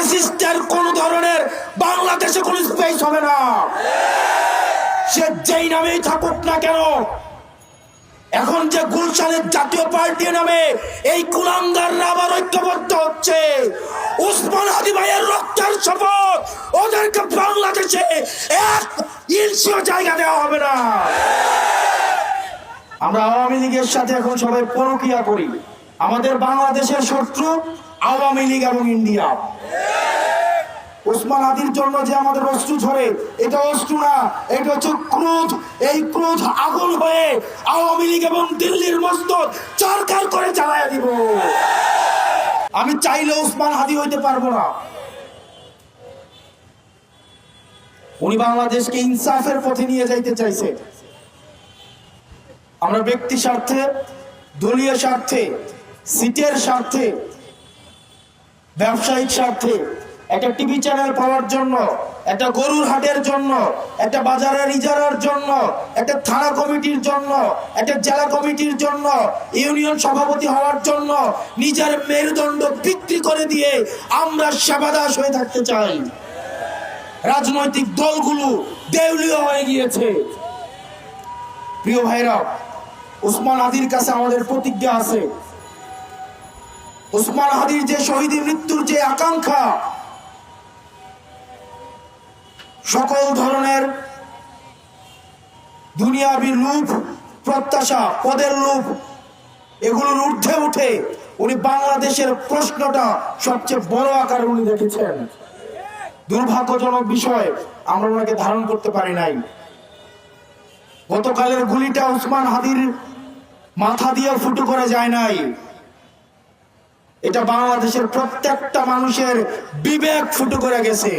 ফ্যাসিস্টের কোন ধরনের বাংলাদেশে কোনো স্পেস হবে না। সে যেই নামেই থাকুক না কেন, এখন যে গুলশানের জাতীয় পার্টি নামে এই কুলাঙ্গাররা আবার ঐক্যবদ্ধ হচ্ছে, ওসমান হাদি ভাইয়ের রক্তের শপথ, ওদেরকে বাংলাদেশে এক ইঞ্চিও জায়গা দেওয়া হবে না। আমরা আওয়ামী লীগের সাথে এখন সবাই পরকিয়া করি। আমাদের বাংলাদেশের শত্রু আওয়ামী লীগ এবং ইন্ডিয়া। ওসমান হাদির জন্য যে আমাদের অশ্রু ঝরে, এটা অশ্রু না, এটা হচ্ছে ক্রোধ। এই ক্রোধ আগুন হয়ে আওয়ামী লীগ এবং দিল্লির মস্তক চরকার করে জ্বালায়া দিব। আমি চাইলে ওসমান হাদি হইতে পারবো না। উনি বাংলাদেশকে ইনসাফের পথে নিয়ে যাইতে চাইছে। আমরা ব্যক্তি স্বার্থে, দলীয় স্বার্থে, সিটের স্বার্থে, ব্যবসায়িক স্বার্থে, একটা টিভি চ্যানেল পাওয়ার জন্য, একটা গরুর হাটের জন্য, একটা বাজারের ইজারার জন্য, একটা থানা কমিটির জন্য, একটা জেলা কমিটির জন্য, ইউনিয়ন সভাপতি হওয়ার জন্য নিজের মেরুদণ্ড বিক্রি করে দিয়ে আমরা সেবাদাস হয়ে থাকতে চাই। রাজনৈতিক দলগুলো দেউলিয়া হয়ে গিয়েছে। প্রিয় ভাইরা, ওসমান হাদির কাছে আমাদের প্রতিজ্ঞা আছে। ওসমান হাদির যে শহীদ মৃত্যুর যে আকাঙ্ক্ষা, সকল ধরনের দুনিয়াবি লোভ, প্রত্যাশা, পদের লোভ, এগুলোর ঊর্ধ্বে উঠে উনি বাংলাদেশের প্রশ্নটা সবচেয়ে বড় আকারে উনি দেখেছেন। দুর্ভাগ্যজনক বিষয়, আমরা ওনাকে ধারণ করতে পারি নাই। গতকালের গুলিটা ওসমান হাদির মাথা দিয়ে ফুটো করে যায় নাই, এটা বাংলাদেশের প্রত্যেকটা মানুষের বিবেক ফুটো করে গেছে।